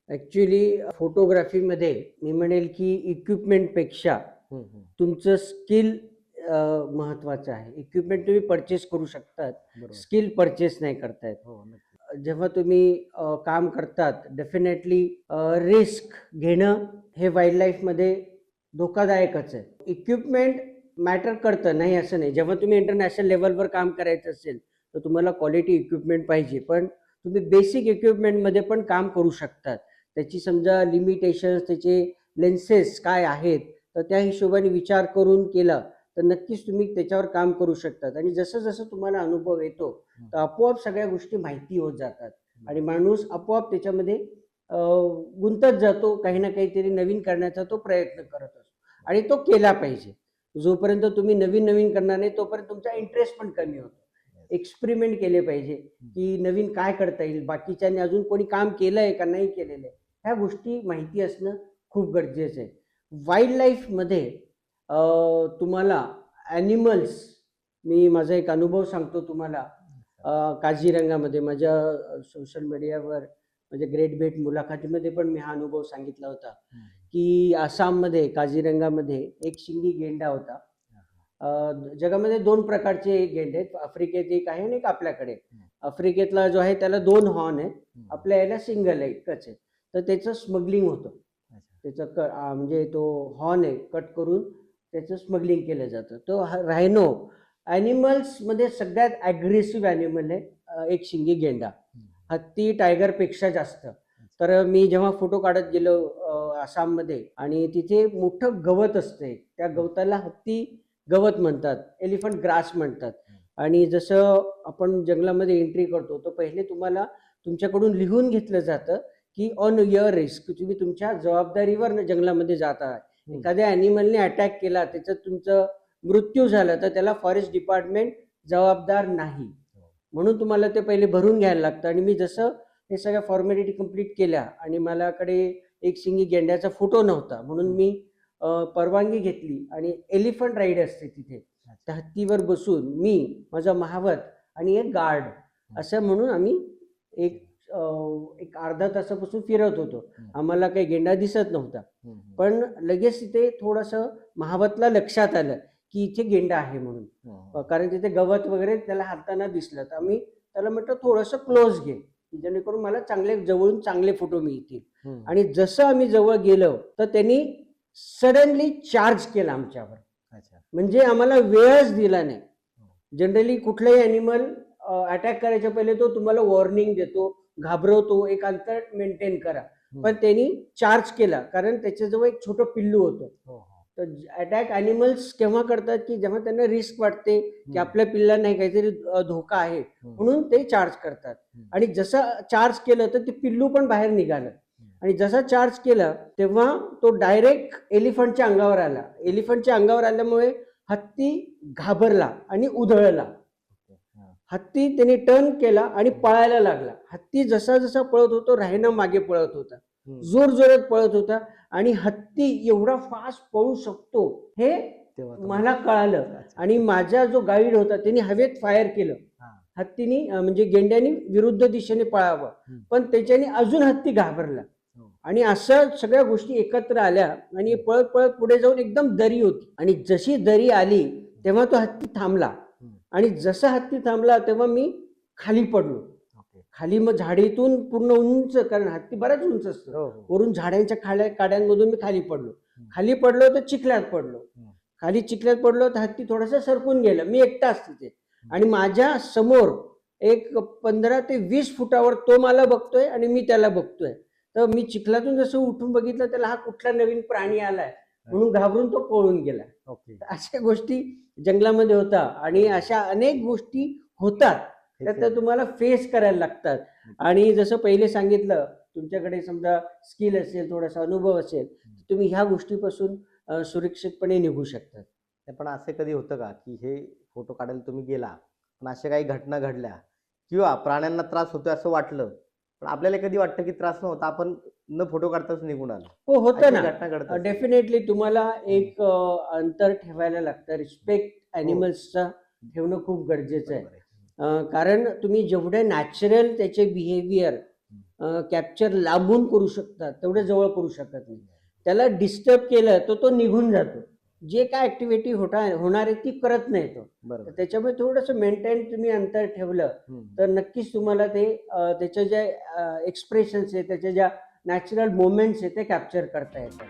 Actually फोटोग्राफीमध्ये मी म्हणेल की इक्विपमेंटपेक्षा हं, हं. तुमचं स्किल महत्त्वाचं आहे. इक्विपमेंट तुम्ही परचेस करू शकतात, बरोबर. स्किल परचेस नाही करता येत. हो, नक्की. जेव्हा तुम्ही काम करतात डेफिनेटली रिस्क घेणं हे वाईल्ड लाईफमध्ये धोकादायकच आहे. इक्विपमेंट मॅटर करतं, नाही असं नाही. जेव्हा तुम्ही इंटरनॅशनल लेव्हलवर काम करायचं असेल, तर तुम्हाला क्वालिटी इक्विपमेंट पाहिजे. पण तुम्ही बेसिक इक्विपमेंटमध्ये पण काम करू शकतात. त्याची समजा लिमिटेशन्स, त्याचे लेन्सेस काय आहेत, तर त्या हिशोबाने विचार करून केला, तर नक्कीच तुम्ही त्याच्यावर काम करू शकतात. आणि जसं-जसं तुम्हाला अनुभव येतो, तर आपोआप सगळ्या गोष्टी माहिती होत जातात आणि माणूस आपोआप त्याच्यामध्ये गुंतत जातो. काही ना काहीतरी नवीन करण्याचा तो प्रयत्न करत असतो आणि तो केला पाहिजे. जोपर्यंत तुम्ही नवीन-नवीन करणार नाही, तोपर्यंत तुमचा इंटरेस्ट पण कमी होतो. एक्सपेरिमेंट केले पाहिजे, की नवीन काय करता येईल, बाकीच्यांनी अजून कोणी काम केलंय का नाही केलेलं आहे, ह्या गोष्टी माहिती असणं खूप गरजेचं आहे. वाईल्ड लाईफमध्ये तुम्हाला ॲनिमल्स, मी माझा एक अनुभव सांगतो तुम्हाला. काझीरंगामध्ये माझ्या सोशल मीडियावर म्हणजे ग्रेट भेट मुलाखतीमध्ये पण मी हा अनुभव सांगितला होता, की आसाममध्ये काझीरंगामध्ये एक शिंगी गेंडा होता. जगामध्ये 2 प्रकारचे गेंडे आहेत. आफ्रिकेत एक आहे आणि एक आपल्याकडे. आफ्रिकेतला जो आहे त्याला 2 हॉर्न आहेत. आपल्या याला सिंगल आहे, एकच आहे. तर त्याचं स्मगलिंग होतं. त्याचं म्हणजे तो हॉर्न आहे, कट करून त्याचं स्मगलिंग केलं जातं. तो रायनो ॲनिमल्समध्ये सगळ्यात ॲग्रेसिव्ह ॲनिमल आहे एक शिंगी गेंडा. हत्ती, टायगरपेक्षा जास्त. तर मी जेव्हा फोटो काढत गेलो आसाममध्ये, आणि तिथे मोठं गवत असते. त्या गवताला हत्ती गवत म्हणतात, एलिफंट ग्रास म्हणतात. आणि जसं आपण जंगलामध्ये एंट्री करतो, तर पहिले तुम्हाला तुमच्याकडून लिहून घेतलं जातं, की ऑन युअर रिस्क, तुम्ही तुमच्या जबाबदारीवर जंगलामध्ये जात आहात. एखाद्या ॲनिमलने अटॅक केला, त्याचं तुमचं मृत्यू झाला, तर त्याला फॉरेस्ट डिपार्टमेंट जबाबदार नाही. म्हणून तुम्हाला ते पहिले भरून घ्यायला लागतं. आणि मी जसं हे सगळ्या फॉर्मॅलिटी कंप्लीट केल्या आणि माझ्याकडे एक शिंगी गेंड्याचा फोटो नव्हता, म्हणून मी परवानगी घेतली आणि एलिफंट राईड असते तिथे. त्या हत्तीवर बसून मी, माझा महावत आणि एक गार्ड असं म्हणून आम्ही एक अर्धा तासापासून फिरत होतो. आम्हाला काही गेंडा दिसत नव्हता, पण लगेच तिथे थोडंसं महावतला लक्षात आलं की इथे गेंडा आहे म्हणून, कारण तिथे गवत वगैरे त्याला हाताना दिसलं. तर आम्ही त्याला म्हटलं थोडंसं क्लोज घे, जेणेकरून मला जवळून चांगले फोटो मिळतील. आणि जसं आम्ही जवळ गेलो, तर त्यांनी सडनली चार्ज केला आमच्यावर. म्हणजे आम्हाला वेळच दिला नाही. जनरली कुठलाही ॲनिमल अटॅक करायच्या पहिले तो तुम्हाला वॉर्निंग देतो, घाबरवतो, एक अंतर मेंटेन करा. पण त्यांनी चार्ज केला, कारण त्याच्याजवळ एक छोटं पिल्लू होतं. तर अटॅक ॲनिमल्स केव्हा करतात, की जेव्हा त्यांना रिस्क वाटते की आपल्या पिल्लांना काहीतरी धोका आहे, म्हणून ते चार्ज करतात. आणि जसं चार्ज केलं, तर ते पिल्लू पण बाहेर निघालं. आणि जसा चार्ज केला, तेव्हा तो डायरेक्ट एलिफंटच्या अंगावर आला. एलिफंटच्या अंगावर आल्यामुळे हत्ती घाबरला आणि उधळला. हत्ती त्याने टर्न केला आणि पळायला लागला. हत्ती जसा जसा पळत होतो, रायनो मागे पळत होता, जोर जोरात पळत होता. आणि हत्ती एवढा फास्ट पळू शकतो हे मला कळालं. आणि माझा जो गाईड होता त्याने हवेत फायर केलं. हत्तीने म्हणजे गेंड्याने विरुद्ध दिशेने पळावं, पण त्याच्याने अजून हत्ती घाबरला. आणि असं सगळ्या गोष्टी एकत्र आल्या आणि पळत पळत पुढे जाऊन एकदम दरी होती. आणि जशी दरी आली, तेव्हा तो हत्ती थांबला. आणि जसा हत्ती थांबला, तेव्हा मी खाली पडलो. खाली मग झाडीतून पूर्ण उंच, कारण हत्ती बराच उंच असतो, वरून झाडांच्या काड्यांमधून मी खाली पडलो तर चिखल्यात पडलो. खाली चिखल्यात पडलो तर हत्ती थोडासा सरकून गेला. मी एकटाच तिथे. आणि माझ्या समोर एक 15 ते 20 फुटावर तो मला बघतोय आणि मी त्याला बघतोय. तर मी चिखलातून जसं उठून बघितलं, त्याला हा कुठला नवीन प्राणी आलाय म्हणून घाबरून तो पळून गेला. अशा गोष्टी जंगलामध्ये होता. आणि अशा अनेक गोष्टी होतात, तर त्या तुम्हाला फेस करायला लागतात. आणि जसं पहिले सांगितलं, तुमच्याकडे समजा स्किल असेल, थोडासा अनुभव असेल, तर तुम्ही ह्या गोष्टीपासून सुरक्षितपणे निघू शकतात. पण असे कधी होतं का, की हे फोटो काढायला तुम्ही गेला, पण अशा काही घटना घडल्या किंवा प्राण्यांना त्रास होतोय असं वाटलं, पण आपल्याला कधी वाटतं की त्रास न होता आपण न फोटो काढताच निघून आलो? हो, होतं ना. घटना घडत असते. डेफिनेटली तुम्हाला एक अंतर ठेवायला लागतं. रिस्पेक्ट ॲनिमल्सचा ठेवणं खूप गरजेचं आहे. कारण तुम्ही जेवढे नॅचरल त्याचे बिहेवियर कॅप्चर लांबून करू शकतात, तेवढे जवळ करू शकत नाही. त्याला डिस्टर्ब केलं तर तो निघून जातो. जे काय ऍक्टिव्हिटी होणार आहे ती करत नाही तो. तर बरोबर. त्याच्यामुळे थोडंसं मेंटेन तुम्ही अंतर ठेवलं तर नक्कीच तुम्हाला ते त्याच्या ज्या एक्सप्रेशन्स आहेत, त्याच्या ज्या नॅचरल मोमेंट्स आहेत ते कॅप्चर करता येतात.